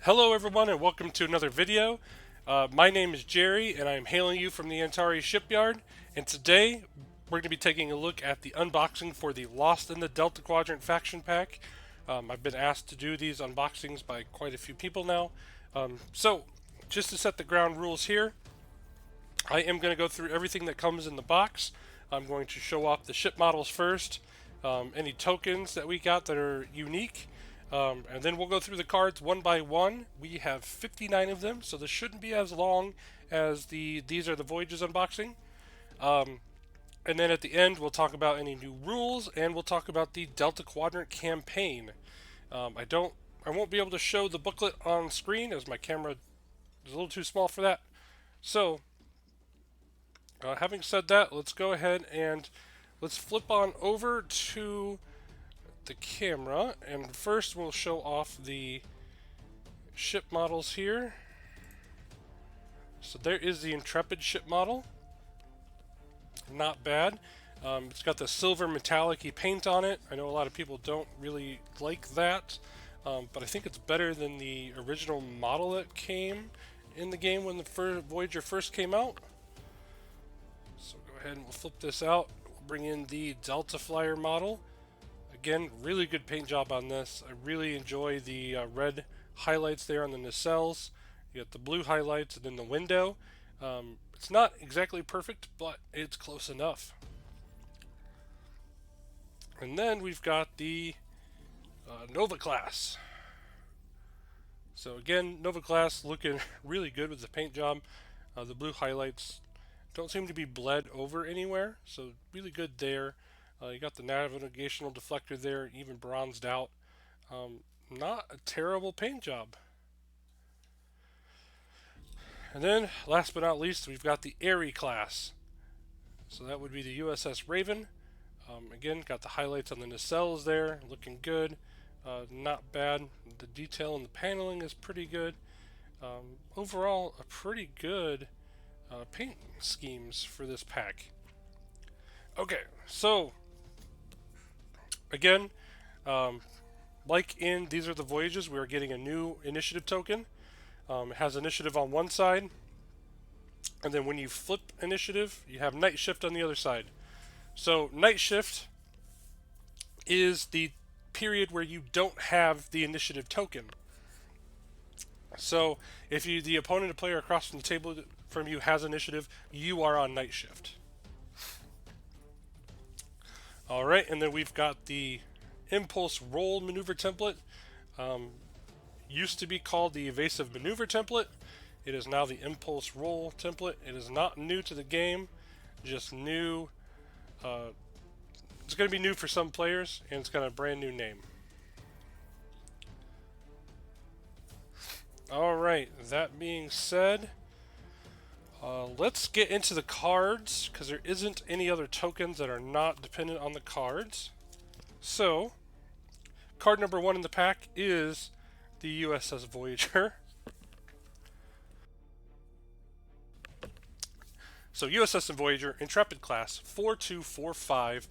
Hello everyone and welcome to another video. My name is Jerry and I'm hailing you from the Antari shipyard, and today we're going to be taking a look at the unboxing for the Lost in the Delta Quadrant faction pack. I've been asked to do these unboxings by quite a few people now. So just to set the ground rules here, I am going to go through everything that comes in the box. I'm going to show off the ship models first, any tokens that we got that are unique, and then we'll go through the cards one by one. We have 59 of them, so this shouldn't be as long as the These Are the Voyages unboxing. Um, and then at the end, we'll talk about any new rules, and we'll talk about the Delta Quadrant campaign. I won't be able to show the booklet on screen as my camera is a little too small for that. So, having said that, let's go ahead and let's flip on over to the camera, and first we'll show off the ship models here. So there is the Intrepid ship model. Not bad. It's got the silver metallic-y paint on it. I know a lot of people don't really like that, but I think it's better than the original model that came in the game when the Voyager first came out. So go ahead and we'll flip this out. We'll bring in the Delta Flyer model. Again, really good paint job on this. I really enjoy the red highlights there on the nacelles. You got the blue highlights and then the window. It's not exactly perfect, but it's close enough. And then we've got the Nova class. So again, Nova class looking really good with the paint job. The blue highlights don't seem to be bled over anywhere, so really good there. You got the navigational deflector there, even bronzed out. Not a terrible paint job. And then, last but not least, we've got the Airy class. So that would be the USS Raven. Again, got the highlights on the nacelles there, looking good. Not bad. The detail in the paneling is pretty good. Overall, a pretty good paint schemes for this pack. Okay, so again, like in These Are the Voyages, we are getting a new initiative token. It has initiative on one side, and then when you flip initiative, you have night shift on the other side. So night shift is the period where you don't have the initiative token. So if the opponent or player across from the table from you has initiative, you are on night shift. Alright, and then we've got the impulse roll maneuver template. Used to be called the evasive maneuver template. It is now the impulse roll template. It is not new to the game, just new. It's going to be new for some players, and it's got a brand new name. Alright, that being said, let's get into the cards, because there isn't any other tokens that are not dependent on the cards. So, card number 1 in the pack is the USS Voyager. So USS Voyager, Intrepid class, 4245,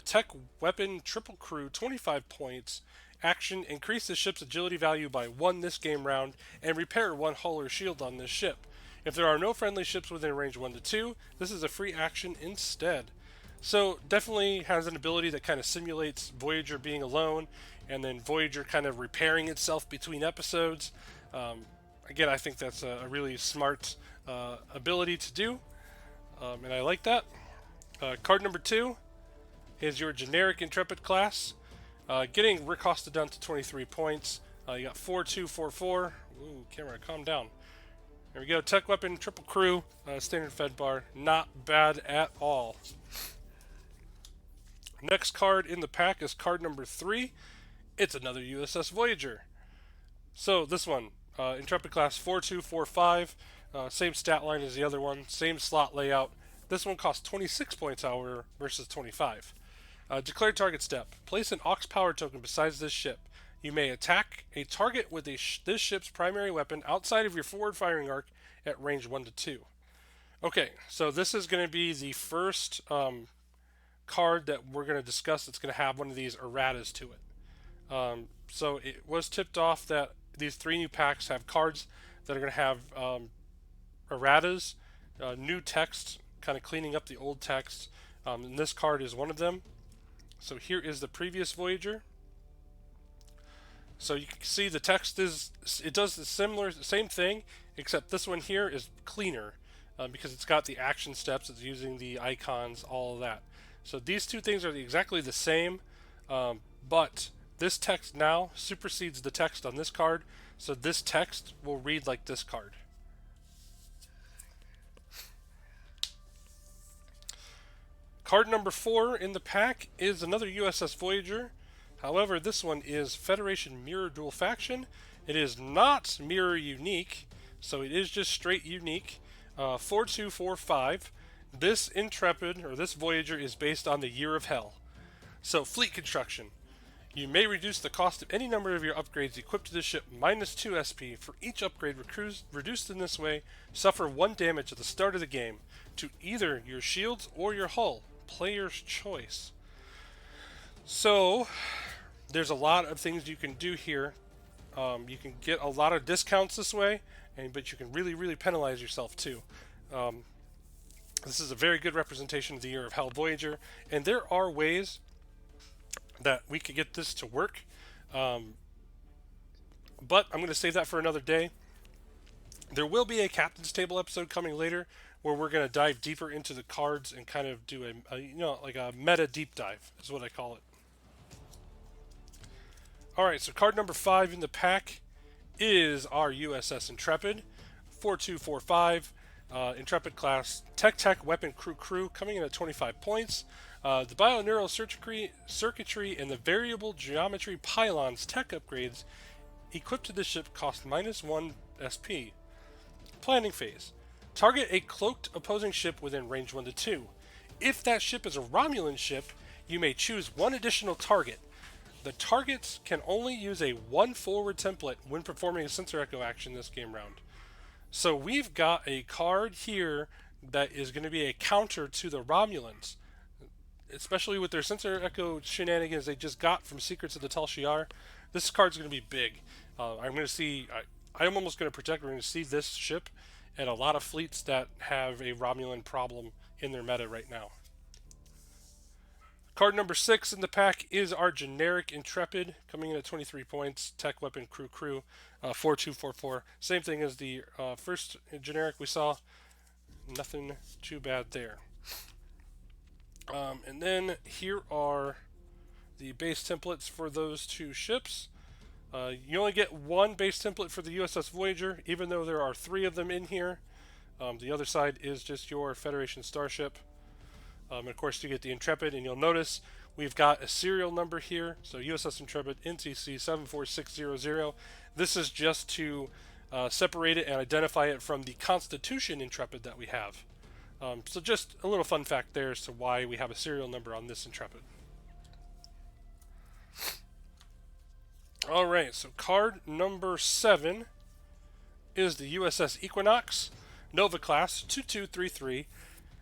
tech weapon triple crew, 25 points. Action, increase the ship's agility value by 1 this game round, and repair 1 hull or shield on this ship. If there are no friendly ships within range 1 to 2, this is a free action instead. So definitely has an ability that kind of simulates Voyager being alone, and then Voyager kind of repairing itself between episodes. Again, I think that's a really smart ability to do, and I like that. Card number 2 is your generic Intrepid class. Getting Rick Hosta down to 23 points. You got 4244. Ooh, camera, calm down. There we go. Tech weapon, triple crew, standard fed bar. Not bad at all. Next card in the pack is card number 3. It's another USS Voyager. So this one, Intrepid class 4245. Same stat line as the other one. Same slot layout. This one costs 26 points hour versus 25. Declare target step. Place an aux power token besides this ship. You may attack a target with this ship's primary weapon outside of your forward firing arc at range 1 to 2. Okay, so this is going to be the first card that we're going to discuss that's going to have one of these erratas to it. So it was tipped off that these 3 new packs have cards that are going to have erratas, new text, kind of cleaning up the old text, and this card is one of them. So here is the previous Voyager. So you can see the text it does the same thing, except this one here is cleaner because it's got the action steps, it's using the icons, all of that. So these two things are exactly the same, but this text now supersedes the text on this card, so this text will read like this card. Card number 4 in the pack is another USS Voyager. However, this one is Federation Mirror Dual Faction. It is not Mirror Unique, so it is just straight Unique. 4245. This Intrepid, or this Voyager, is based on the Year of Hell. So, fleet construction. You may reduce the cost of any number of your upgrades equipped to this ship -2 SP. For each upgrade reduced in this way, suffer 1 damage at the start of the game to either your shields or your hull. Player's choice. So, there's a lot of things you can do here. You can get a lot of discounts this way, but you can really penalize yourself too. This is a very good representation of the Year of Hell Voyager, and there are ways that we could get this to work, but I'm going to save that for another day. There will be a Captain's Table episode coming later where we're going to dive deeper into the cards and kind of do like a meta deep dive is what I call it. Alright, so card number 5 in the pack is our USS Intrepid, 4245, Intrepid class, Tech Weapon Crew, coming in at 25 points. The Bioneural Circuitry and the Variable Geometry Pylons tech upgrades equipped to this ship cost -1 SP. Planning phase. Target a cloaked opposing ship within range 1 to 2. If that ship is a Romulan ship, you may choose 1 additional target. The targets can only use a 1 forward template when performing a sensor echo action this game round. So we've got a card here that is going to be a counter to the Romulans, especially with their sensor echo shenanigans they just got from Secrets of the Tal Shiar. This card's going to be big. I'm going to see, I'm almost going to predict we're going to see this ship and a lot of fleets that have a Romulan problem in their meta right now. Card number 6 in the pack is our generic Intrepid, coming in at 23 points, Tech Weapon Crew, 4244. Same thing as the first generic we saw. Nothing too bad there. And then here are the base templates for those 2 ships. You only get 1 base template for the USS Voyager, even though there are 3 of them in here. The other side is just your Federation Starship. And of course you get the Intrepid, and you'll notice we've got a serial number here. So USS Intrepid NCC 74600. This is just to separate it and identify it from the Constitution Intrepid that we have. So just a little fun fact there as to why we have a serial number on this Intrepid. Alright, so card number 7 is the USS Equinox, Nova class, 2233.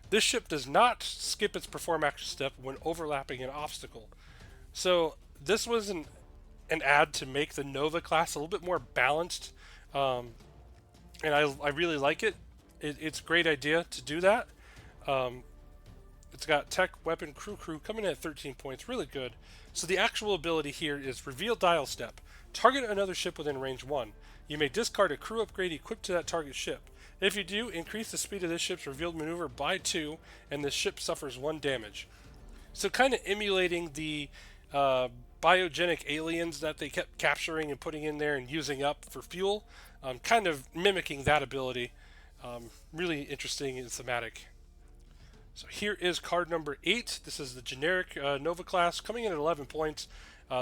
This ship does not skip its perform action step when overlapping an obstacle. So this was an ad to make the Nova class a little bit more balanced, and I really like it. It's a great idea to do that. It's got Tech Weapon Crew coming in at 13 points, really good. So the actual ability here is Reveal Dial Step. Target another ship within range 1. You may discard a crew upgrade equipped to that target ship. If you do, increase the speed of this ship's revealed maneuver by 2, and the ship suffers 1 damage. So kind of emulating the biogenic aliens that they kept capturing and putting in there and using up for fuel. Kind of mimicking that ability. Really interesting and thematic. So here is card number 8. This is the generic Nova class, coming in at 11 points.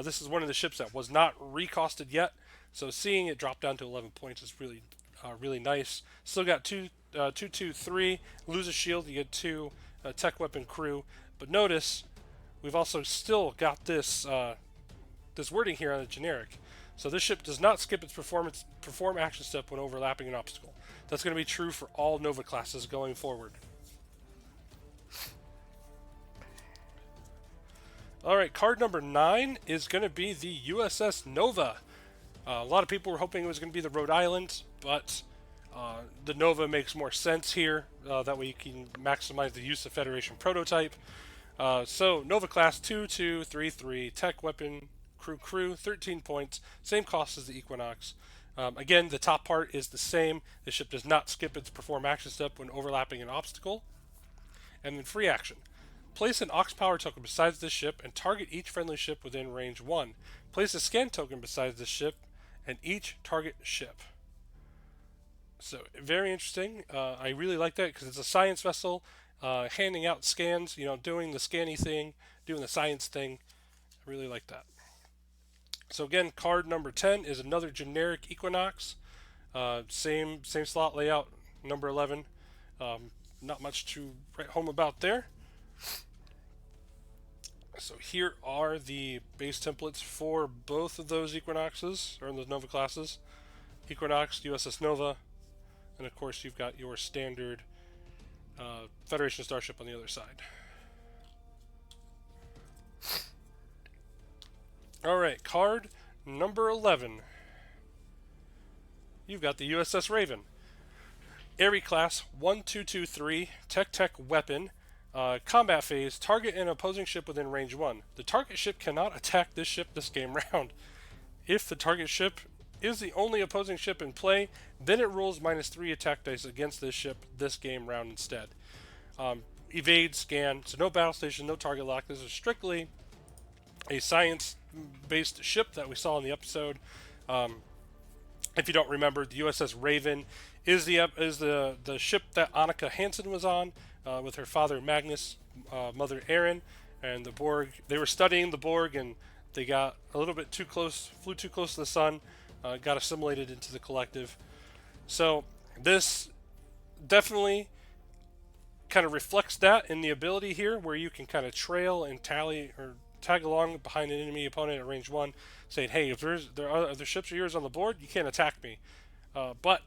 This is one of the ships that was not recosted yet, so seeing it drop down to 11 points is really nice. Still got 223. Lose a shield, you get 2 Tech Weapon Crew. But notice we've also still got this this wording here on the generic. So this ship does not skip its perform action step when overlapping an obstacle. That's going to be true for all Nova classes going forward. Alright, card number 9 is going to be the USS Nova. A lot of people were hoping it was going to be the Rhode Island, but the Nova makes more sense here. That way you can maximize the use of Federation prototype. So Nova class 2233 tech weapon crew 13 points, same cost as the Equinox. Again, the top part is the same. The ship does not skip its perform action step when overlapping an obstacle. And then free action. Place an Ox Power token beside this ship and target each friendly ship within range 1. Place a Scan token beside this ship and each target ship. So, very interesting. I really like that because it's a science vessel, handing out scans, doing the scanny thing, doing the science thing. I really like that. So again, card number 10 is another generic Equinox. Same slot layout, number 11. Not much to write home about there. So here are the base templates for both of those Equinoxes, or in the Nova classes. Equinox, USS Nova, and of course you've got your standard Federation Starship on the other side. Alright, card number 11. You've got the USS Raven. Aerie class 1223, tech weapon. Combat phase, target an opposing ship within range 1. The target ship cannot attack this ship this game round. If the target ship is the only opposing ship in play, then it rolls -3 attack dice against this ship this game round instead. Evade, scan, so no battle station, no target lock. This is strictly a science-based ship that we saw in the episode. If you don't remember, the USS Raven is the ship that Annika Hansen was on with her father Magnus, mother Erin, and the Borg. They were studying the Borg, and they got a little bit too close, flew too close to the sun, got assimilated into the collective. So this definitely kind of reflects that in the ability here, where you can kind of trail and tally or tag along behind an enemy opponent at range 1, saying, hey, if there are other ships of yours on the board, you can't attack me. But,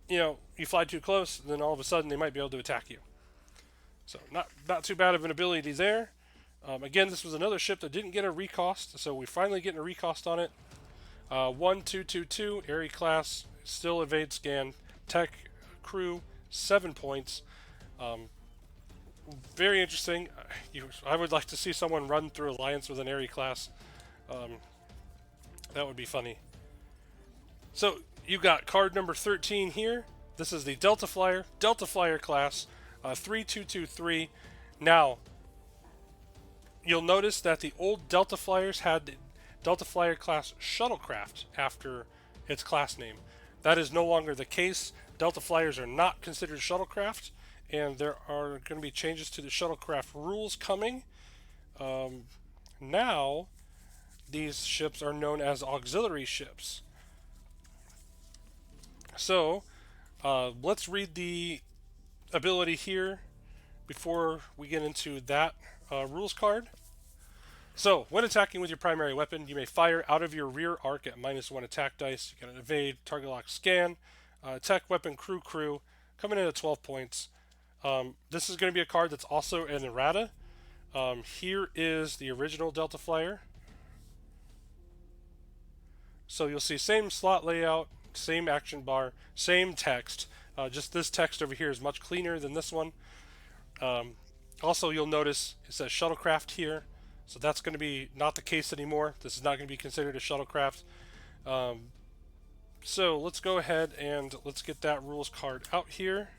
you fly too close, then all of a sudden they might be able to attack you. So not too bad of an ability there. Again, this was another ship that didn't get a recost, so we're finally getting a recost on it. 1222, Aerie class, still evade scan, tech crew, 7 points. Very interesting. I would like to see someone run through Alliance with an Aerie class. That would be funny. So you got card number 13 here. This is the Delta Flyer class, 3223. Now, you'll notice that the old Delta Flyers had the Delta Flyer class shuttlecraft after its class name. That is no longer the case. Delta Flyers are not considered shuttlecraft, and there are going to be changes to the shuttlecraft rules coming. Now, these ships are known as auxiliary ships. So, let's read the ability here before we get into that rules card. So, when attacking with your primary weapon, you may fire out of your rear arc at -1 attack dice. You can evade, target lock, scan, tech weapon crew, coming in at 12 points. This is going to be a card that's also an errata. Here is the original Delta Flyer. So you'll see same slot layout, same action bar, same text. Just this text over here is much cleaner than this one. Also, you'll notice it says shuttlecraft here. So that's going to be not the case anymore. This is not going to be considered a shuttlecraft. So let's go ahead and let's get that rules card out here.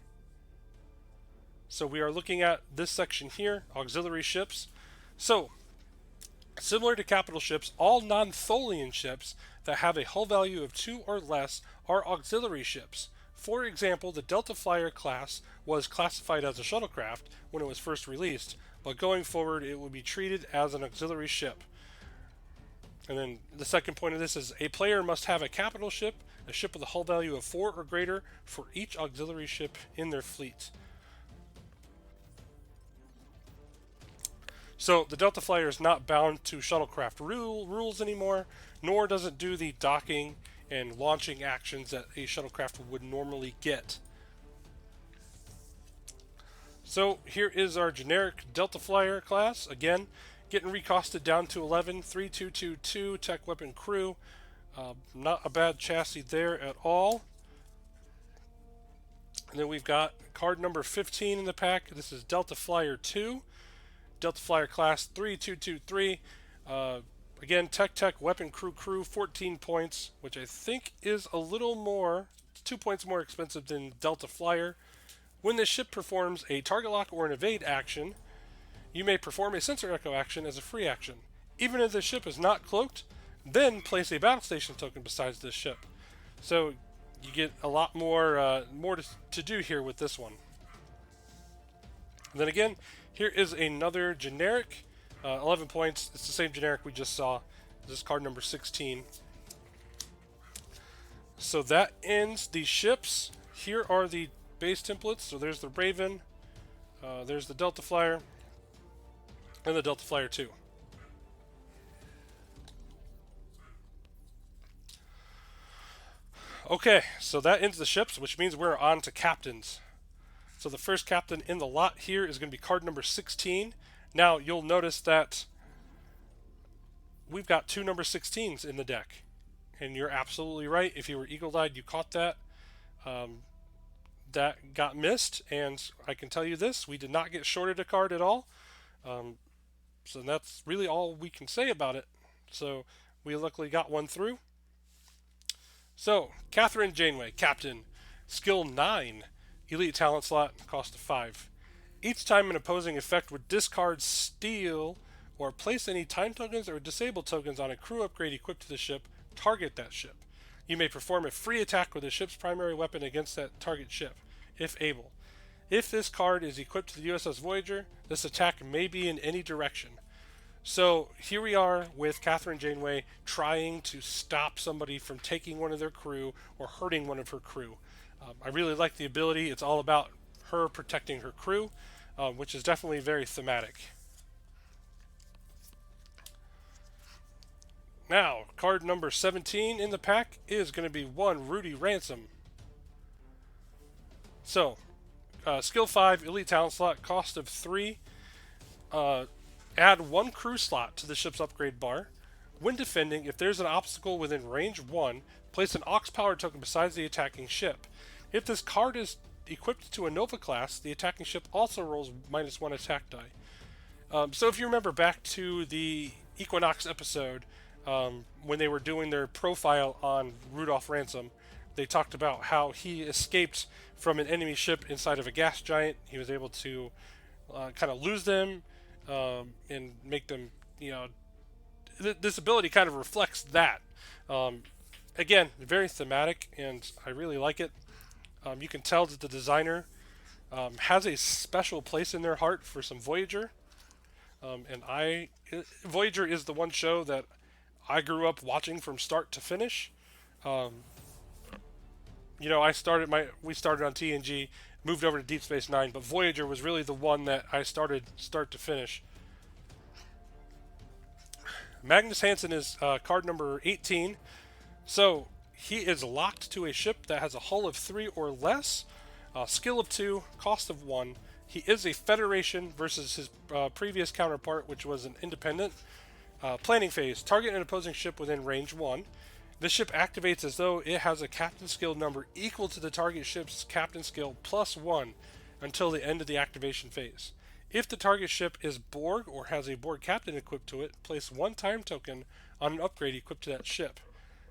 So we are looking at this section here, auxiliary ships. So, similar to capital ships, all non-Tholian ships that have a hull value of 2 or less are auxiliary ships. For example, the Delta Flyer class was classified as a shuttlecraft when it was first released, but going forward it will be treated as an auxiliary ship. And then the second point of this is a player must have a capital ship, a ship with a hull value of 4 or greater for each auxiliary ship in their fleet. So the Delta Flyer is not bound to shuttlecraft rules anymore, nor does it do the docking and launching actions that a shuttlecraft would normally get. So here is our generic Delta Flyer class. Again, getting recosted down to 11, 3222 tech weapon crew, Not a bad chassis there at all. And then we've got card number 15 in the pack. This is Delta Flyer 2. Delta Flyer class 3223. Again, Tech, Weapon Crew, 14 points, which I think is a little more, 2 points more expensive than Delta Flyer. When the ship performs a target lock or an evade action, you may perform a sensor echo action as a free action. Even if the ship is not cloaked, then place a battle station token besides this ship. So you get a lot more to do here with this one. And then again, here is another generic, 11 points. It's the same generic we just saw. This is card number 16. So that ends the ships. Here are the base templates. So there's the Raven, there's the Delta Flyer, and the Delta Flyer 2. Okay, so that ends the ships, which means we're on to captains. So the first captain in the lot here is going to be card number 16. Now, you'll notice that we've got 2 number 16s in the deck. And you're absolutely right. If you were eagle-eyed, you caught that. That got missed, and I can tell you this, we did not get shorted a card at all. So that's really all we can say about it. So we luckily got one through. So, Catherine Janeway, Captain, Skill 9, Elite Talent Slot, cost of 5. Each time an opposing effect would discard, steal, or place any time tokens or disable tokens on a crew upgrade equipped to the ship, target that ship. You may perform a free attack with the ship's primary weapon against that target ship, if able. If this card is equipped to the USS Voyager, this attack may be in any direction. So here we are with Catherine Janeway trying to stop somebody from taking one of their crew or hurting one of her crew. I really like the ability. It's all about her protecting her crew, which is definitely very thematic. Now, card number 17 in the pack is going to be one Rudy Ransom. So, skill 5, elite talent slot, cost of 3. Add 1 crew slot to the ship's upgrade bar. When defending, if there's an obstacle within range 1, place an aux power token besides the attacking ship. If this card is equipped to a Nova class, the attacking ship also rolls -1 attack die. So if you remember back to the Equinox episode, when they were doing their profile on Rudolph Ransom, they talked about how he escaped from an enemy ship inside of a gas giant. He was able to kind of lose them and make them, this ability kind of reflects that. Again, very thematic, and I really like it. You can tell that the designer has a special place in their heart for some Voyager. Voyager is the one show that I grew up watching from start to finish. We started on TNG, moved over to Deep Space Nine, but Voyager was really the one that I started start to finish. Magnus Hansen is card number 18. So he is locked to a ship that has a hull of 3 or less, skill of 2, cost of 1. He is a Federation versus his previous counterpart, which was an Independent. Planning phase. Target an opposing ship within range 1. This ship activates as though it has a captain skill number equal to the target ship's captain skill +1 until the end of the activation phase. If the target ship is Borg or has a Borg captain equipped to it, place 1 time token on an upgrade equipped to that ship.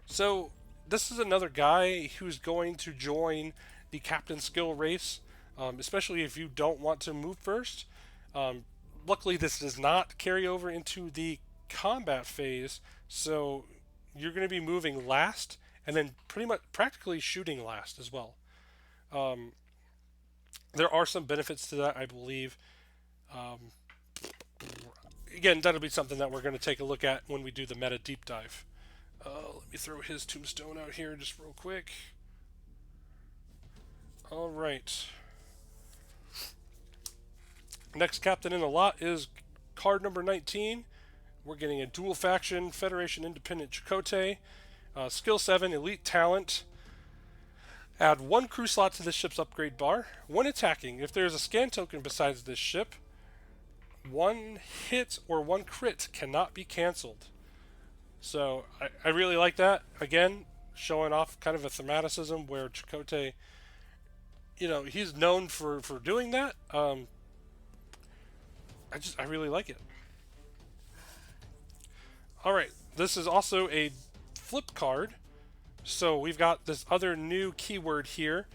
So this is another guy who's going to join the captain skill race, especially if you don't want to move first. Luckily, this does not carry over into the combat phase, so you're going to be moving last and then practically shooting last as well. There are some benefits to that, I believe. Again, that'll be something that we're going to take a look at when we do the meta deep dive. Let me throw his tombstone out here just real quick. Alright. Next captain in the lot is card number 19. We're getting a dual faction Federation Independent Chakotay. Skill 7, Elite Talent. Add 1 crew slot to the ship's upgrade bar. When attacking, if there is a scan token besides this ship, 1 hit or 1 crit cannot be cancelled. So I really like that. Again, showing off kind of a thematicism where Chakotay, he's known for doing that. I really like it. All right, this is also a flip card. So we've got this other new keyword here.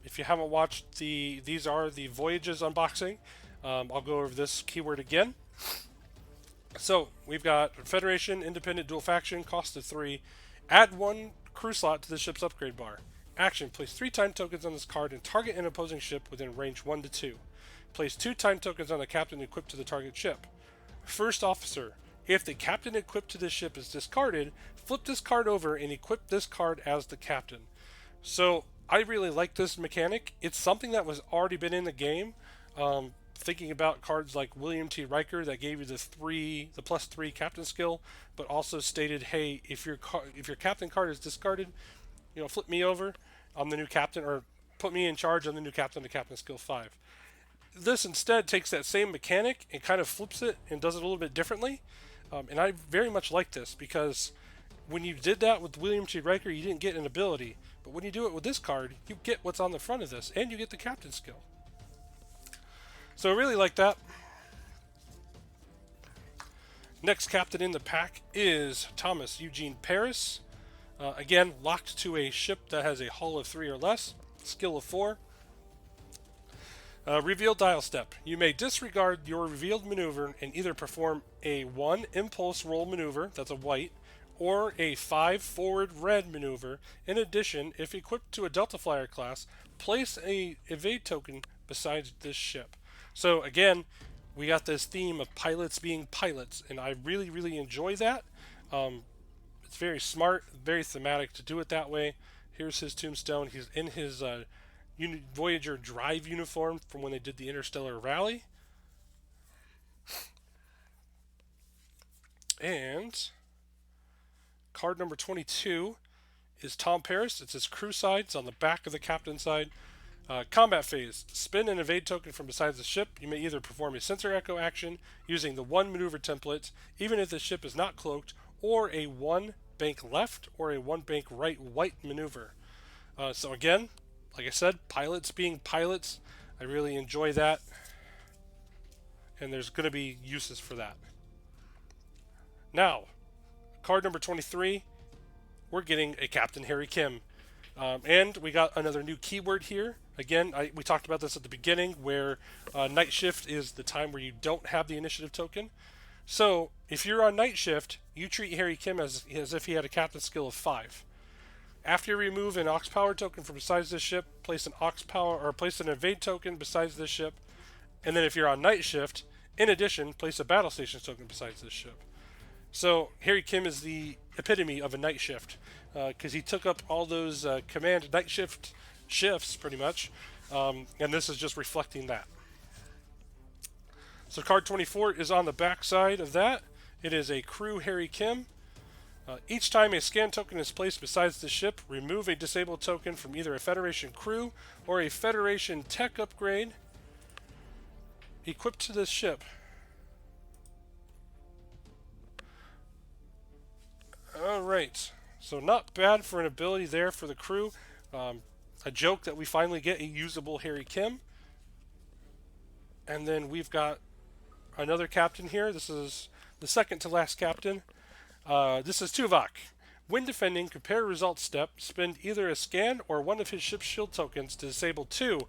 If you haven't watched these are the Voyages unboxing. I'll go over this keyword again. So we've got Federation, Independent, Dual Faction, cost of 3. Add 1 crew slot to the ship's upgrade bar. Action: place 3 time tokens on this card and target an opposing ship within range 1 to 2. Place 2 time tokens on the captain equipped to the target ship. First officer: if the captain equipped to this ship is discarded, flip this card over and equip this card as the captain. So I really like this mechanic. It's something that was already been in the game. Thinking about cards like William T. Riker that gave you the +3 captain skill, but also stated, hey, if your captain card is discarded, flip me over. I'm the new captain, or put me in charge. I'm the new captain to captain skill 5. This instead takes that same mechanic and kind of flips it and does it a little bit differently. And I very much like this because when you did that with William T. Riker, you didn't get an ability. But when you do it with this card, you get what's on the front of this, and you get the captain skill. So I really like that. Next captain in the pack is Thomas Eugene Paris. Again, locked to a ship that has a hull of 3 or less, skill of 4. Reveal dial step. You may disregard your revealed maneuver and either perform a 1 impulse roll maneuver, that's a white, or a 5 forward red maneuver. In addition, if equipped to a Delta Flyer class, place a evade token beside this ship. So again, we got this theme of pilots being pilots, and I really, really enjoy that. It's very smart, very thematic to do it that way. Here's his tombstone. He's in his Voyager Drive uniform from when they did the Interstellar Rally. And card number 22 is Tom Paris. It's his crew side. It's on the back of the captain side. Combat phase. Spin an evade token from beside the ship. You may either perform a sensor echo action using the 1 maneuver template, even if the ship is not cloaked, or a 1 bank left or a 1 bank right white maneuver. So again, like I said, pilots being pilots. I really enjoy that. And there's going to be uses for that. Now, card number 23, we're getting a Captain Harry Kim. And we got another new keyword here. Again, we talked about this at the beginning, where night shift is the time where you don't have the initiative token. So, if you're on night shift, you treat Harry Kim as if he had a captain skill of 5. After you remove an aux power token from beside this ship, place an aux power or place an evade token beside this ship, and then if you're on night shift, in addition, place a battle station token beside this ship. So Harry Kim is the epitome of a night shift, because he took up all those command night shifts pretty much, and this is just reflecting that. So card 24 is on the back side of that. It is a crew Harry Kim. Each time a scan token is placed beside the ship, remove a disabled token from either a Federation crew or a Federation tech upgrade equipped to this ship. Alright, so not bad for an ability there for the crew. A joke that we finally get a usable Harry Kim. And then we've got another captain here. This is the second to last captain. This is Tuvok. When defending, compare results step. Spend either a scan or one of his ship's shield tokens to disable 2,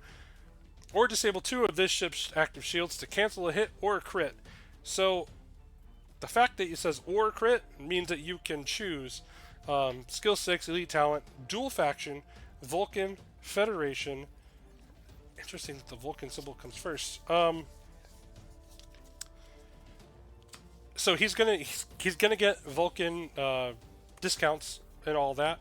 or disable 2 of this ship's active shields to cancel a hit or a crit. So the fact that it says or crit means that you can choose skill 6, elite talent, dual faction, Vulcan, Federation. Interesting that the Vulcan symbol comes first. So he's gonna get Vulcan discounts and all that.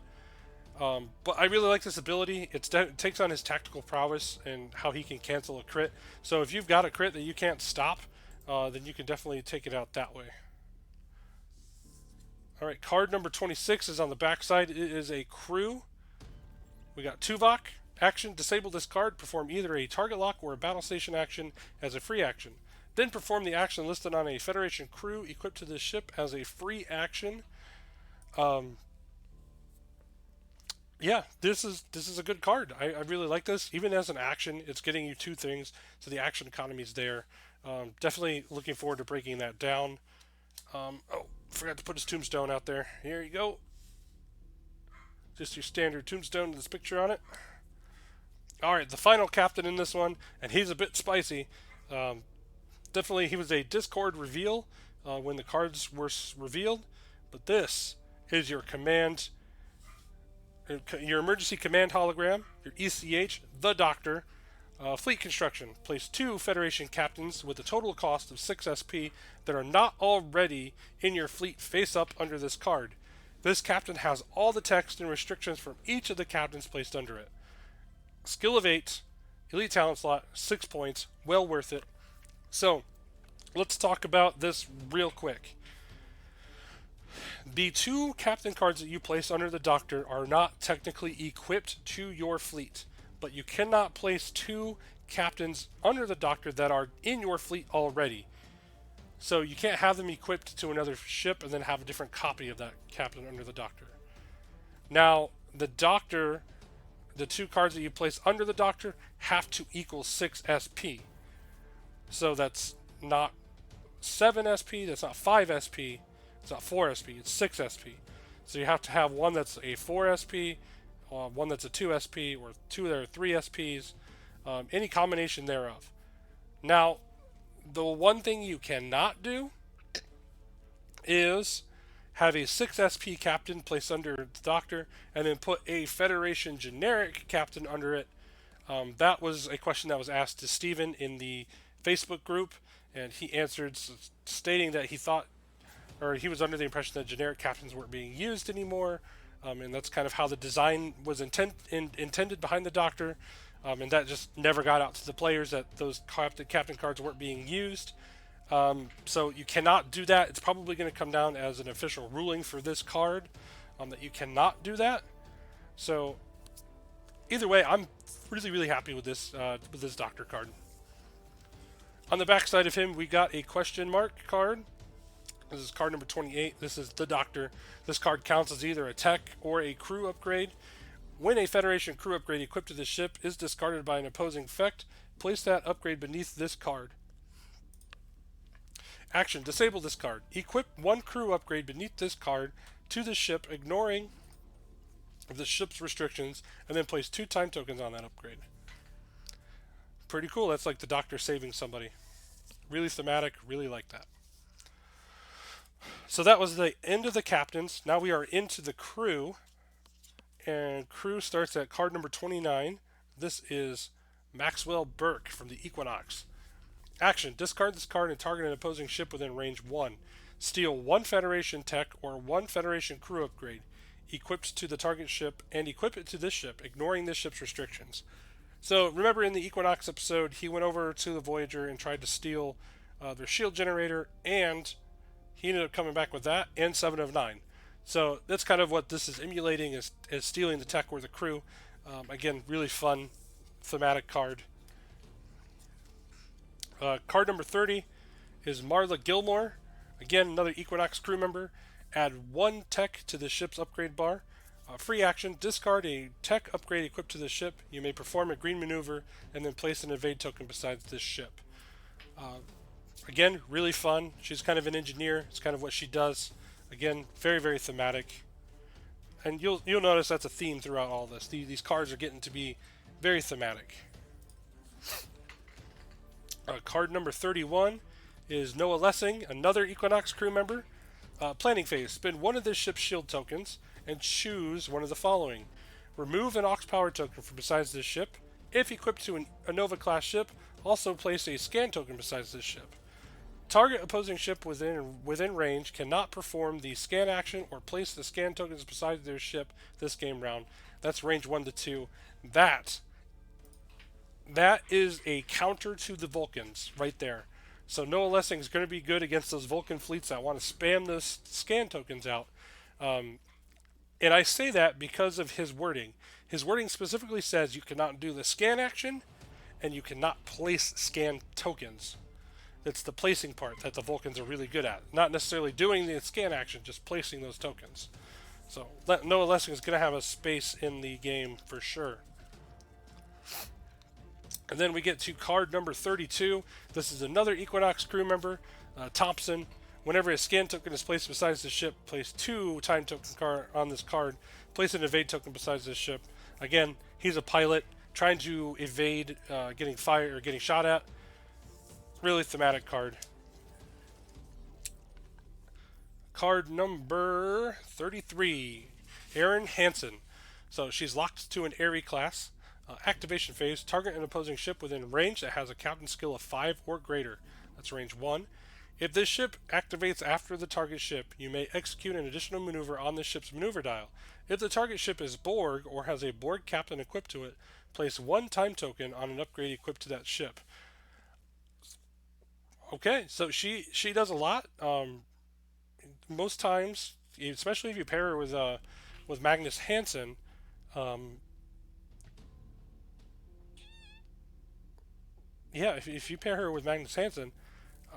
But I really like this ability. It takes on his tactical prowess and how he can cancel a crit. So if you've got a crit that you can't stop, then you can definitely take it out that way. Alright, card number 26 is on the back side. It is a crew. We got Tuvok. Action, disable this card. Perform either a target lock or a battle station action as a free action. Then perform the action listed on a Federation crew equipped to this ship as a free action. Um, yeah, this is a good card. I really like this. Even as an action, it's getting you two things, so the action economy is there. Definitely looking forward to breaking that down. Oh, forgot to put his tombstone out there. Here you go. Just your standard tombstone with this picture on it. All right, the final captain in this one, and he's a bit spicy. Um, Definitely, he was a Discord reveal when the cards were revealed, but this is your emergency command hologram, your ECH, the Doctor, fleet construction. Place 2 Federation captains with a total cost of 6 SP that are not already in your fleet face up under this card. This captain has all the text and restrictions from each of the captains placed under it. Skill of 8, elite talent slot, 6 points, well worth it. So, let's talk about this real quick. The 2 captain cards that you place under the Doctor are not technically equipped to your fleet, but you cannot place 2 captains under the Doctor that are in your fleet already. So you can't have them equipped to another ship and then have a different copy of that captain under the Doctor. Now, the Doctor, the 2 cards that you place under the Doctor have to equal 6 SP. So that's not 7 SP, that's not 5 SP, it's not 4 SP, it's 6 SP. So you have to have one that's a 4 SP, one that's a 2 SP, or 2 that are 3 SPs, any combination thereof. Now, the one thing you cannot do is have a 6 SP captain placed under the Doctor and then put a Federation generic captain under it. That was a question that was asked to Steven in the Facebook group, and he answered stating that he thought, or he was under the impression that generic captains weren't being used anymore, and that's kind of how the design was intended behind the Doctor, and that just never got out to the players that those captain cards weren't being used. So you cannot do that. It's probably going to come down as an official ruling for this card that you cannot do that. So either way, I'm really happy with this Doctor card. On the back side of him, we got a question mark card. This is card number 28. This is the Doctor. This card counts as either a tech or a crew upgrade. When a Federation crew upgrade equipped to the ship is discarded by an opposing effect, place that upgrade beneath this card. Action: disable this card. Equip 1 crew upgrade beneath this card to the ship, ignoring the ship's restrictions, and then place 2 time tokens on that upgrade. Pretty cool. That's like the Doctor saving somebody. Really thematic. Really like that. So that was the end of the captains. Now we are into the crew. And crew starts at card number 29. This is Maxwell Burke from the Equinox. Action: discard this card and target an opposing ship within range 1. Steal 1 Federation tech or 1 Federation crew upgrade equipped to the target ship and equip it to this ship, ignoring this ship's restrictions. So remember in the Equinox episode, he went over to the Voyager and tried to steal their shield generator, and he ended up coming back with that and 7 of 9. So that's kind of what this is emulating, is stealing the tech or the crew. Again, really fun thematic card. Card number 30 is Marla Gilmore. Again, another Equinox crew member. Add 1 tech to the ship's upgrade bar. Free action: discard a tech upgrade equipped to the ship. You may perform a green maneuver and then place an evade token besides this ship. Again, really fun. She's kind of an engineer. It's kind of what she does. Again, very thematic. And you'll notice that's a theme throughout all this. These cards are getting to be very thematic. Card number 31 is Noah Lessing, another Equinox crew member. Planning phase: spend 1 of this ship's shield tokens and choose one of the following. Remove an Ox Power token from besides this ship. If equipped to a Nova class ship, also place a scan token besides this ship. Target opposing ship within range cannot perform the scan action or place the scan tokens beside their ship this game round. That's range 1 to 2. That is a counter to the Vulcans right there. So Noah Lessing is going to be good against those Vulcan fleets that want to spam those scan tokens out. And I say that because of his wording. His wording specifically says you cannot do the scan action and you cannot place scan tokens. It's the placing part that the Vulcans are really good at. Not necessarily doing the scan action, just placing those tokens. So Noah Lessing is going to have a space in the game for sure. And then we get to card number 32. This is another Equinox crew member, Thompson. Whenever a scan token is placed beside the ship, place 2 time token on this card. Place an evade token beside this ship. Again, he's a pilot trying to evade getting fired or getting shot at. Really thematic card. Card number 33, Erin Hansen. So she's locked to an Aerie class. Activation phase, target an opposing ship within range that has a captain skill of 5 or greater. That's range 1. If this ship activates after the target ship, you may execute an additional maneuver on the ship's maneuver dial. If the target ship is Borg or has a Borg captain equipped to it, place 1 time token on an upgrade equipped to that ship. Okay, so she does a lot. Most times, especially if you pair her with Magnus Hansen, yeah, if you pair her with Magnus Hansen,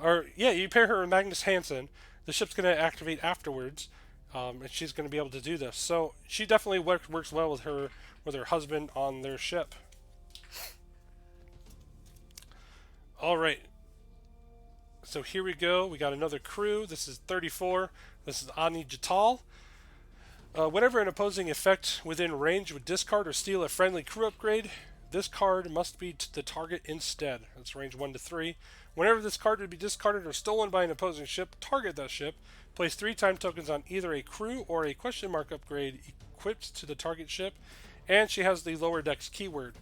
or yeah, you pair her with Magnus Hansen, the ship's going to activate afterwards, and she's going to be able to do this. So she definitely works well with her husband on their ship. All right. So here we go. We got another crew. This is 34. This is Ani Jatal. Whenever an opposing effect within range would discard or steal a friendly crew upgrade, this card must be the target instead. That's range 1 to 3. Whenever this card would be discarded or stolen by an opposing ship, target that ship. Place 3 time tokens on either a crew or a question mark upgrade equipped to the target ship. And she has the lower decks keyword.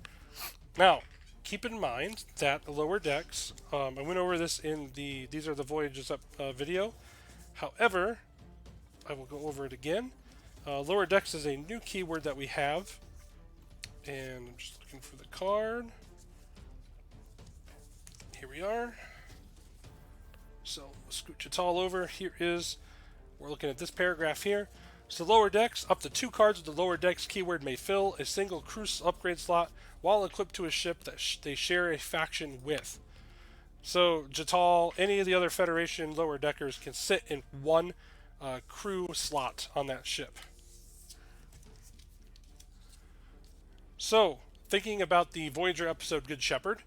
Now, keep in mind that the lower decks, I went over this in These Are the Voyages Up video. However, I will go over it again. Lower decks is a new keyword that we have. And I'm just looking for the card. Here we are. So scooch it all over. We're looking at this paragraph here. So lower decks, up to 2 cards with the lower decks keyword may fill a single crew upgrade slot while equipped to a ship that they share a faction with. So Jatal, any of the other Federation lower deckers can sit in 1 crew slot on that ship. So, thinking about the Voyager episode Good Shepherd,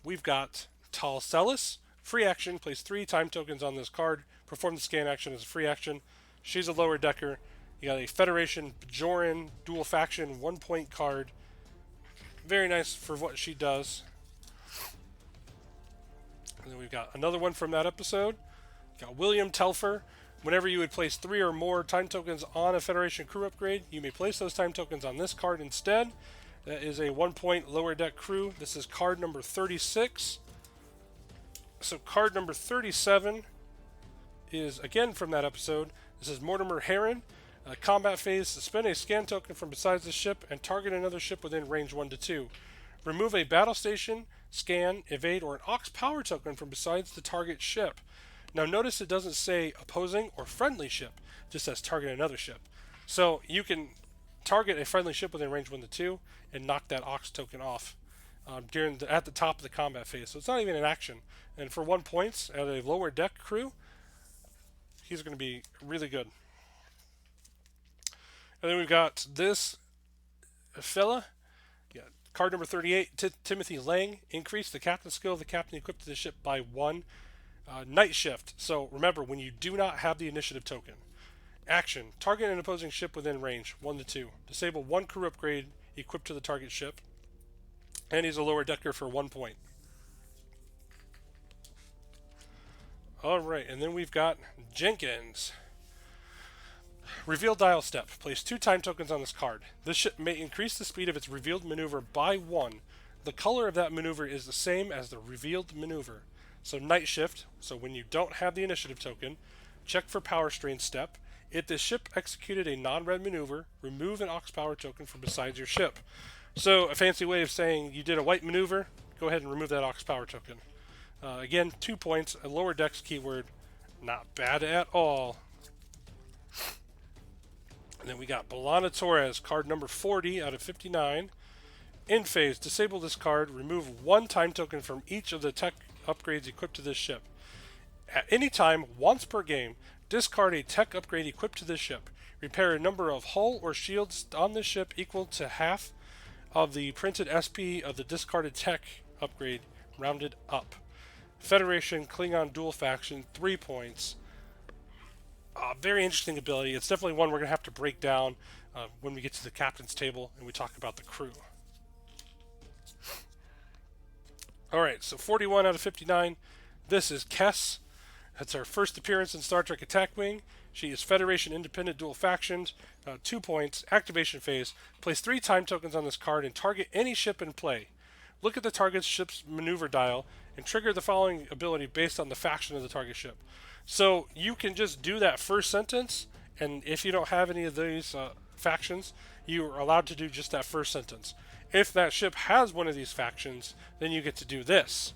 we've got Tal Celis. Free action, place 3 time tokens on this card. Perform the scan action as a free action. She's a lower decker. You got a Federation Bajoran dual faction 1-point card. Very nice for what she does. And then we've got another one from that episode. Got William Telfer. Whenever you would place 3 or more time tokens on a Federation crew upgrade, you may place those time tokens on this card instead. That is a 1-point lower deck crew. This is card number 36. So card number 37 is again from that episode. This is Mortimer Heron. Combat phase, suspend a scan token from beside the ship and target another ship within range 1 to 2. Remove a battle station, scan, evade, or an aux power token from besides the target ship. Now notice it doesn't say opposing or friendly ship, it just says target another ship. So you can target a friendly ship within range 1 to 2 and knock that aux token off at the top of the combat phase. So it's not even an action. And for 1 point at a lower deck crew, he's going to be really good. And then we've got this fella. Yeah, card number 38, Timothy Lang. Increase the captain skill of the captain equipped to the ship by 1. Night shift. So remember, when you do not have the initiative token. Action. Target an opposing ship within range 1 to 2. Disable 1 crew upgrade equipped to the target ship. And he's a lower decker for 1 point. Alright, and then we've got Jenkins. Reveal dial step. Place 2 time tokens on this card. This ship may increase the speed of its revealed maneuver by 1. The color of that maneuver is the same as the revealed maneuver. So night shift, so when you don't have the initiative token, check for power strain step. If the ship executed a non-red maneuver, remove an aux power token from beside your ship. So a fancy way of saying you did a white maneuver, go ahead and remove that aux power token. Again, 2 points, a lower decks keyword, not bad at all. And then we got Belana Torres, card number 40 out of 59. In phase, disable this card, remove 1 time token from each of the tech upgrades equipped to this ship. At any time, once per game, Discard a tech upgrade equipped to this ship. Repair a number of hull or shields on this ship equal to half of the printed SP of the discarded tech upgrade, rounded up. Federation Klingon dual faction, 3 points. Very interesting ability. It's definitely one we're going to have to break down when we get to the captain's table and we talk about the crew. Alright, so 41 out of 59. This is Kess. That's her first appearance in Star Trek Attack Wing. She is Federation Independent Dual Factioned, 2 points, activation phase. Place 3 time tokens on this card and target any ship in play. Look at the target's ship's maneuver dial and trigger the following ability based on the faction of the target ship. So you can just do that first sentence, and if you don't have any of these factions, you are allowed to do just that first sentence. If that ship has one of these factions, then you get to do this.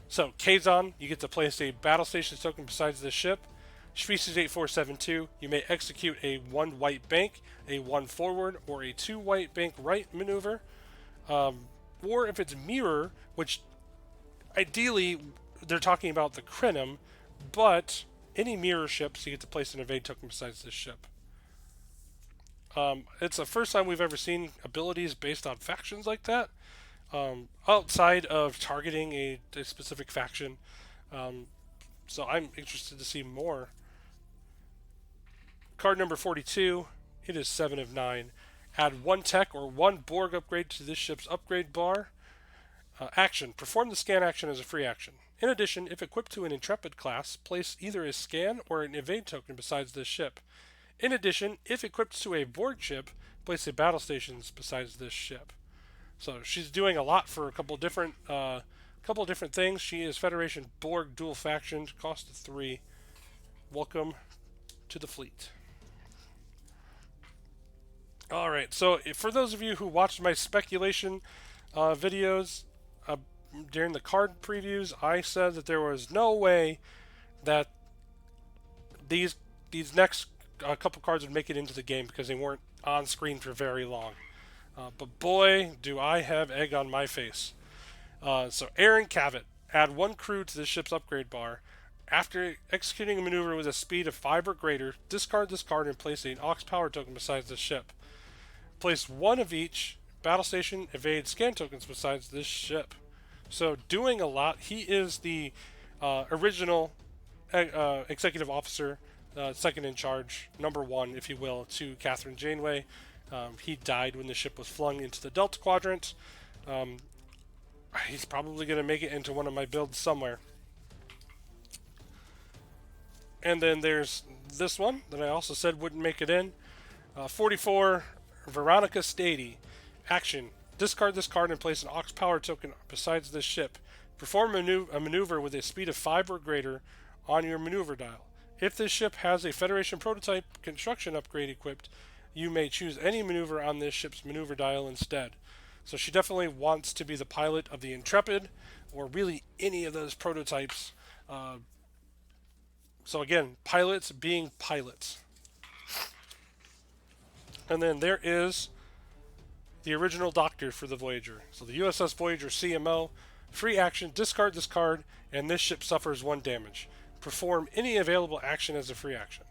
So, Kazon, you get to place a battle station token besides this ship. Species 8472, you may execute a 1 white bank, a 1 forward, or a 2 white bank right maneuver. Or if it's mirror, which ideally they're talking about the Krenim, but any mirror ships you get to place an evade token besides this ship. It's the first time we've ever seen abilities based on factions like that. Outside of targeting a specific faction. So I'm interested to see more. Card number 42. It is 7 of 9. Add 1 tech or 1 Borg upgrade to this ship's upgrade bar. Action. Perform the scan action as a free action. In addition, if equipped to an Intrepid class, place either a scan or an evade token besides this ship. In addition, if equipped to a Borg ship, place a battle stations besides this ship. So she's doing a lot for a couple different things. She is Federation Borg dual faction, cost of 3. Welcome to the fleet. All right. So for those of you who watched my speculation videos during the card previews, I said that there was no way that these next couple cards would make it into the game because they weren't on screen for very long. But boy, do I have egg on my face. So Aaron Cavett, add 1 crew to this ship's upgrade bar. After executing a maneuver with a speed of 5 or greater, discard this card and place an aux power token besides the ship. Place 1 of each battle station, evade, scan tokens besides this ship. So doing a lot. He is the original executive officer, second in charge, number 1, if you will, to Catherine Janeway. He died when the ship was flung into the Delta Quadrant. He's probably going to make it into one of my builds somewhere. And then there's this one that I also said wouldn't make it in. 44, Veronica Stady. Action. Discard this card and place an aux power token besides this ship. Perform a maneuver with a speed of 5 or greater on your maneuver dial. If this ship has a Federation prototype construction upgrade equipped, you may choose any maneuver on this ship's maneuver dial instead. So she definitely wants to be the pilot of the Intrepid, or really any of those prototypes. So again, pilots being pilots. And then there is the original Doctor for the Voyager. So the USS Voyager CMO, free action, discard this card, and this ship suffers 1 damage. Perform any available action as a free action.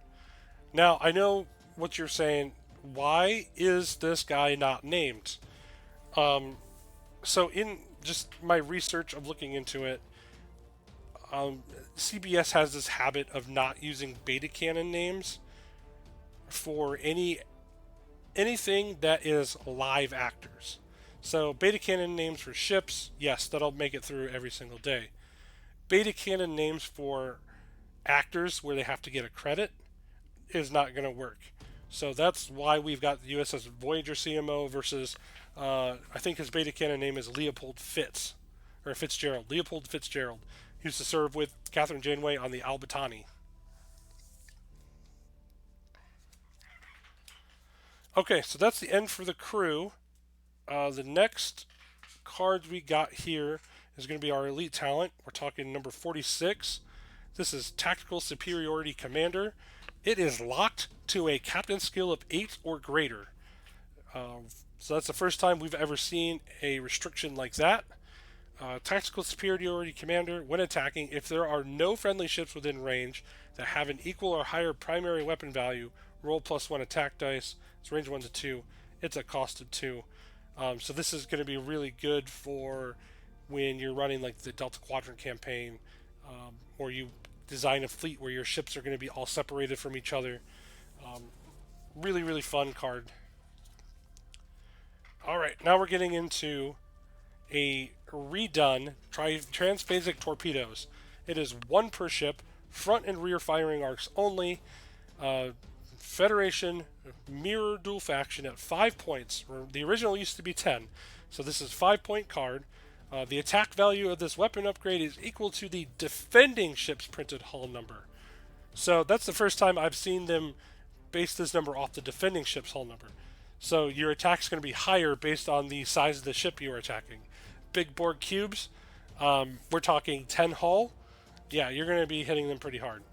Now, I know what you're saying. Why is this guy not named? So in just my research of looking into it, CBS has this habit of not using beta canon names for anything that is live actors. So beta canon names for ships, yes, that'll make it through every single day. Beta canon names for actors where they have to get a credit is not going to work. So that's why we've got the USS Voyager CMO versus, I think his beta canon name is Leopold Fitzgerald. Leopold Fitzgerald. He used to serve with Catherine Janeway on the Albatani. Okay, so that's the end for the crew. The next cards we got here is going to be our elite talent. We're talking number 46. This is Tactical Superiority Commander. It is locked to a captain skill of 8 or greater. So that's the first time we've ever seen a restriction like that. Tactical superiority commander, when attacking, if there are no friendly ships within range that have an equal or higher primary weapon value, roll +1 attack dice. It's range 1 to 2. It's a cost of 2. So this is going to be really good for when you're running like the Delta Quadrant campaign, or you design a fleet where your ships are going to be all separated from each other. Really, really fun card. Alright, now we're getting into a redone transphasic torpedoes. It is 1 per ship, front and rear firing arcs only. Federation mirror dual faction at 5 points. The original used to be 10, so this is 5-point card. The attack value of this weapon upgrade is equal to the defending ship's printed hull number. So that's the first time I've seen them base this number off the defending ship's hull number. So your attack's going to be higher based on the size of the ship you are attacking. Big Borg cubes, we're talking 10 hull. Yeah, you're going to be hitting them pretty hard.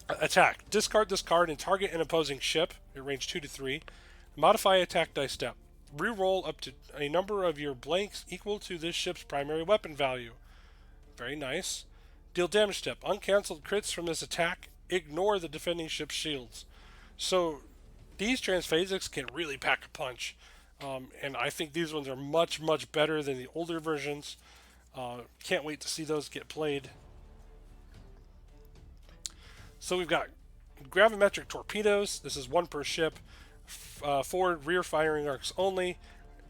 Attack. Discard this card and target an opposing ship at range 2 to 3. Modify attack dice step. Reroll up to a number of your blanks equal to this ship's primary weapon value. Very nice. Deal damage step. Uncancelled crits from this attack. Ignore the defending ship's shields. So these transphasics can really pack a punch. And I think these ones are much, much better than the older versions. Can't wait to see those get played. So we've got gravimetric torpedoes. This is 1 per ship. Forward rear firing arcs only.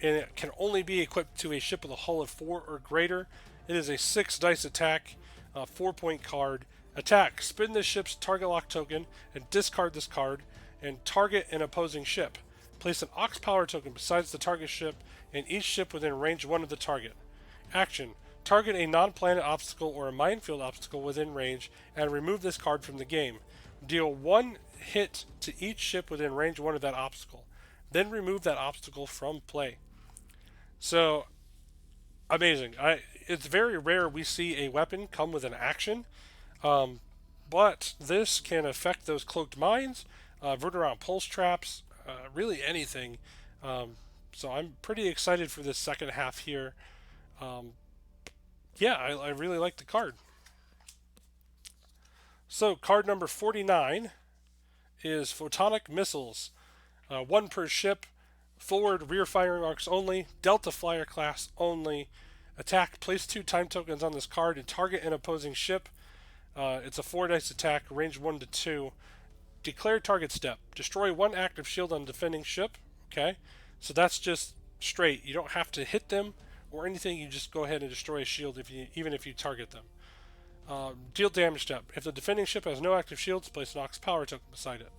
And it can only be equipped to a ship with a hull of 4 or greater. It is a 6 dice attack, 4-point card. Attack. Spin this ship's target lock token and discard this card and target an opposing ship. Place an Ox power token besides the target ship and each ship within range 1 of the target. Action. Target a non-planet obstacle or a minefield obstacle within range and remove this card from the game. Deal 1 hit to each ship within range 1 of that obstacle. Then remove that obstacle from play. So, amazing. It's very rare we see a weapon come with an action, but this can affect those cloaked mines, Verteron pulse traps, really anything. So I'm pretty excited for this second half here. Yeah, I really like the card. So card number 49 is Photonic Missiles. 1 per ship, forward rear firing arcs only, Delta Flyer class only. Attack, place 2 time tokens on this card and target an opposing ship. It's a 4 dice attack, range 1 to 2. Declare target step. Destroy 1 active shield on defending ship. Okay, so that's just straight. You don't have to hit them or anything. You just go ahead and destroy a shield even if you target them. Deal damage step. If the defending ship has no active shields, place an Ox power token beside it.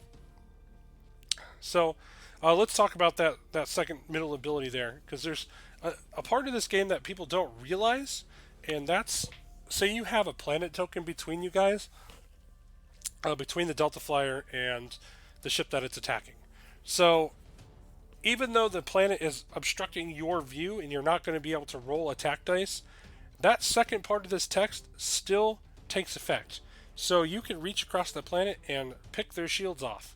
So let's talk about that second middle ability there, because there's a part of this game that people don't realize, and that's, say you have a planet token between you guys, between the Delta Flyer and the ship that it's attacking. So even though the planet is obstructing your view and you're not going to be able to roll attack dice, that second part of this text still takes effect. So you can reach across the planet and pick their shields off.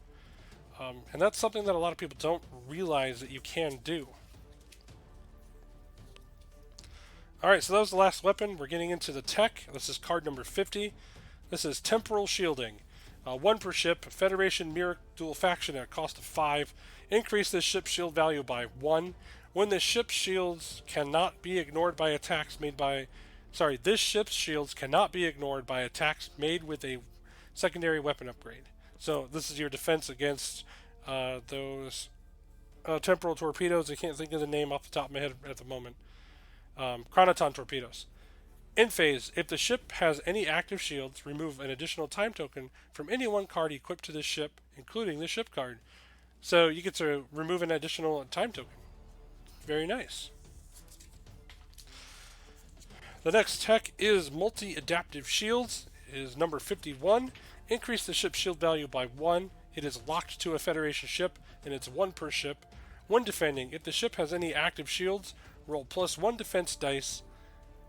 And that's something that a lot of people don't realize that you can do. Alright, so that was the last weapon. We're getting into the tech. This is card number 50. This is Temporal Shielding. 1 per ship, Federation Mirror Dual Faction at a cost of 5. Increase this ship's shield value by 1. When the ship's shields cannot be ignored by attacks made by... this ship's shields cannot be ignored by attacks made with a secondary weapon upgrade. So this is your defense against those temporal torpedoes. I can't think of the name off the top of my head at the moment. Chronoton torpedoes. In phase, if the ship has any active shields, remove an additional time token from any one card equipped to this ship, including the ship card. So you get to remove an additional time token. Very nice. The next tech is Multi-Adaptive Shields. It is number 51. Increase the ship's shield value by 1. It is locked to a Federation ship, and it's 1 per ship. When defending, if the ship has any active shields, roll +1 defense dice,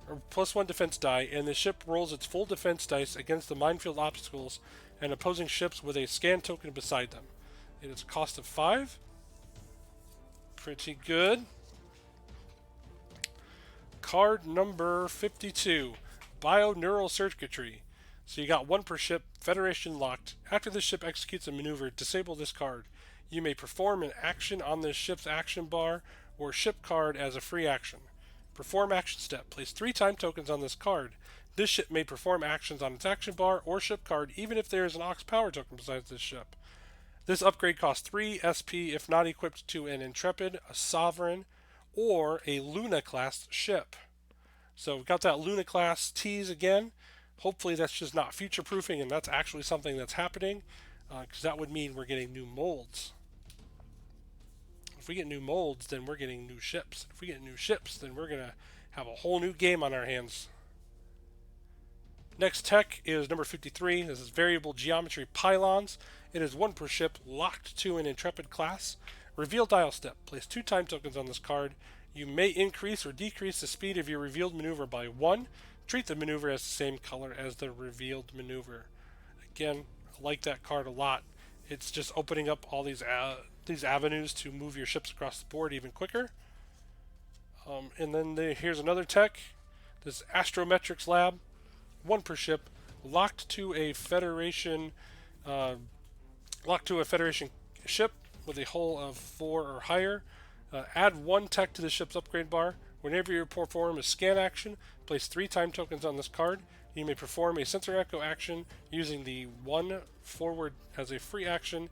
or +1 defense die, and the ship rolls its full defense dice against the minefield obstacles and opposing ships with a scan token beside them. It is a cost of 5. Pretty good. Card number 52, Bioneural Circuitry. So you got one per ship, Federation locked. After this ship executes a maneuver, disable this card. You may perform an action on this ship's action bar or ship card as a free action. Perform action step. Place 3 time tokens on this card. This ship may perform actions on its action bar or ship card even if there is an Aux power token besides this ship. This upgrade costs 3 SP if not equipped to an Intrepid, a Sovereign, or a Luna class ship. So we've got that Luna class tease again. Hopefully that's just not future proofing and that's actually something that's happening, because that would mean we're getting new molds. If we get new molds, then we're getting new ships. If we get new ships, then we're going to have a whole new game on our hands. Next tech is number 53. This is Variable Geometry Pylons. It is 1 per ship, locked to an Intrepid class. Reveal dial step. Place 2 time tokens on this card. You may increase or decrease the speed of your revealed maneuver by 1. Treat the maneuver as the same color as the revealed maneuver. Again, I like that card a lot. It's just opening up all these avenues to move your ships across the board even quicker. And then here's another tech. This Astrometrics Lab. 1 per ship, locked to a Federation ship with a hull of 4 or higher. Add 1 tech to the ship's upgrade bar. Whenever you perform a scan action, place 3 time tokens on this card. You may perform a sensor echo action using the 1 forward as a free action,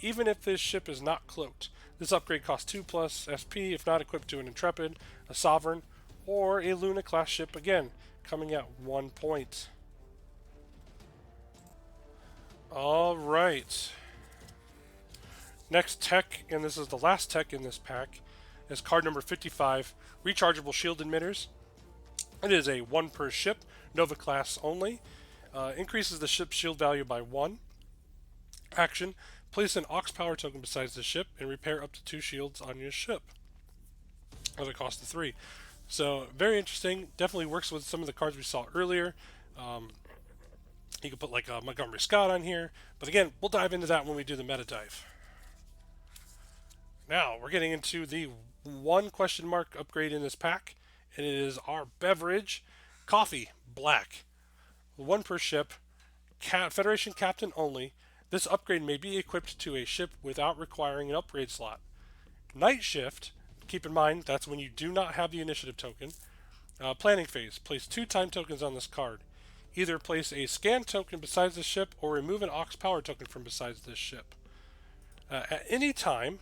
even if this ship is not cloaked. This upgrade costs 2 plus SP if not equipped to an Intrepid, a Sovereign, or a Luna class ship, again, coming at 1 point. Alright. Next tech, and this is the last tech in this pack, is card number 55, Rechargeable Shield Emitters. It is a 1 per ship, Nova class only. Increases the ship's shield value by 1. Action, place an Aux power token besides the ship and repair up to 2 shields on your ship at a cost of 3. So very interesting. Definitely works with some of the cards we saw earlier. You can put like a Montgomery Scott on here, but again, we'll dive into that when we do the meta dive. Now we're getting into the 1 question mark upgrade in this pack, and it is our beverage, coffee black, 1 per ship, Federation captain only. This upgrade may be equipped to a ship without requiring an upgrade slot. Night shift. Keep in mind, that's when you do not have the initiative token. Planning phase. Place 2 time tokens on this card. Either place a scan token besides the ship or remove an Aux power token from besides this ship. At any time,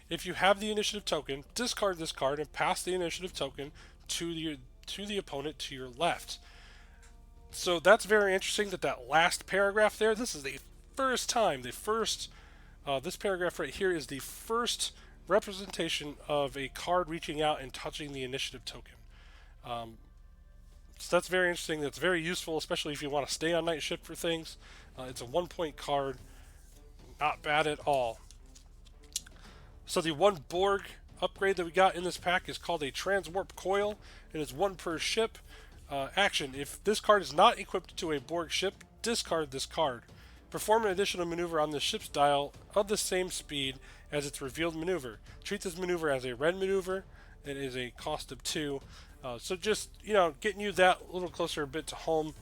if you have the initiative token, discard this card and pass the initiative token to the opponent to your left. So that's very interesting that last paragraph there, this is the first time, this paragraph right here is the first representation of a card reaching out and touching the initiative token. So that's very interesting. That's very useful, especially if you want to stay on night shift for things. It's a 1 point card. Not bad at all. So the 1 Borg upgrade that we got in this pack is called a Transwarp Coil. It is 1 per ship. Action. If this card is not equipped to a Borg ship, discard this card. Perform an additional maneuver on the ship's dial of the same speed as its revealed maneuver. Treat this maneuver as a red maneuver. It is a cost of 2. So just, getting you that little closer a bit to home,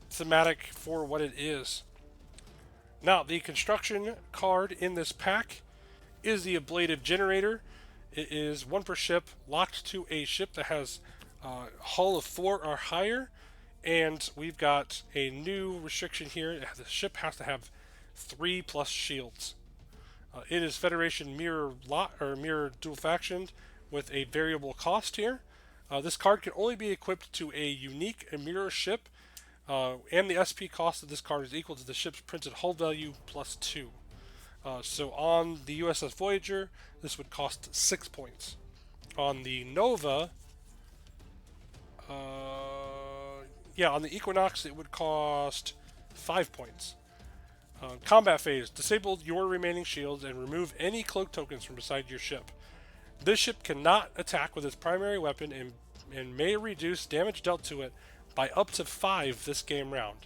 thematic for what it is. Now, the construction card in this pack is the Ablative Generator. It is 1 per ship, locked to a ship that has hull of 4 or higher, and we've got a new restriction here. The ship has to have 3 plus shields. It is Federation mirror dual factioned with a variable cost here. This card can only be equipped to a unique mirror ship, and the SP cost of this card is equal to the ship's printed hull value plus 2. So on the USS Voyager, this would cost 6 points. On the Nova, on the Equinox, it would cost 5 points. Combat phase. Disable your remaining shields and remove any cloak tokens from beside your ship. This ship cannot attack with its primary weapon and may reduce damage dealt to it by up to 5 this game round.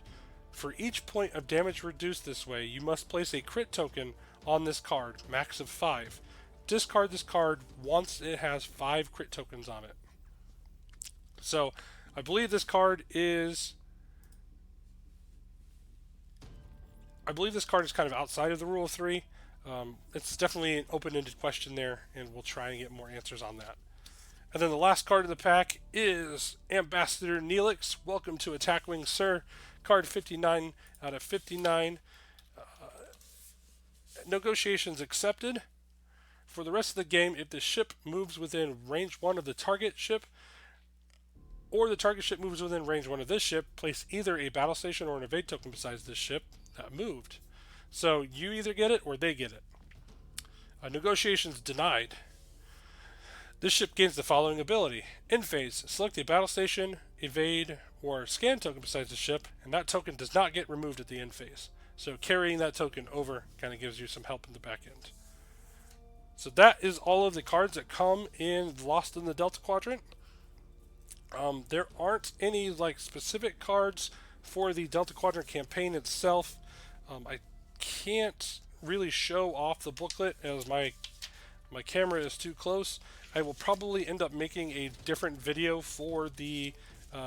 For each point of damage reduced this way, you must place a crit token on this card, max of 5. Discard this card once it has 5 crit tokens on it. So I believe this card is kind of outside of the rule of three. It's definitely an open-ended question there, and we'll try and get more answers on that. And then the last card of the pack is Ambassador Neelix. Welcome to Attack Wing, sir. Card 59 out of 59. Negotiations accepted. For the rest of the game, if the ship moves within range 1 of the target ship, or the target ship moves within range 1 of this ship, place either a battle station or an evade token besides this ship that moved. So you either get it or they get it. Negotiations denied. This ship gains the following ability. In phase, select a battle station, evade, or scan token besides the ship, and that token does not get removed at the end phase. So carrying that token over kind of gives you some help in the back end. So that is all of the cards that come in Lost in the Delta Quadrant. There aren't any like specific cards for the Delta Quadrant campaign itself. I can't really show off the booklet as my camera is too close. I will probably end up making a different video for the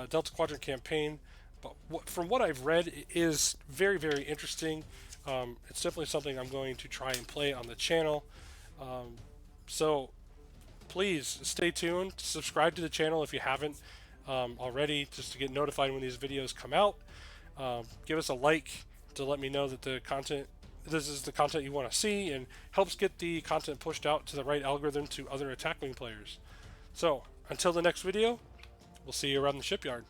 Delta Quadrant campaign, but from what I've read, it is very, very interesting. It's definitely something I'm going to try and play on the channel. So please stay tuned. Subscribe to the channel if you haven't already, just to get notified when these videos come out. Give us a like to let me know that this is the content you want to see, and helps get the content pushed out to the right algorithm to other Attack Wing players. So until the next video, we'll see you around the shipyard.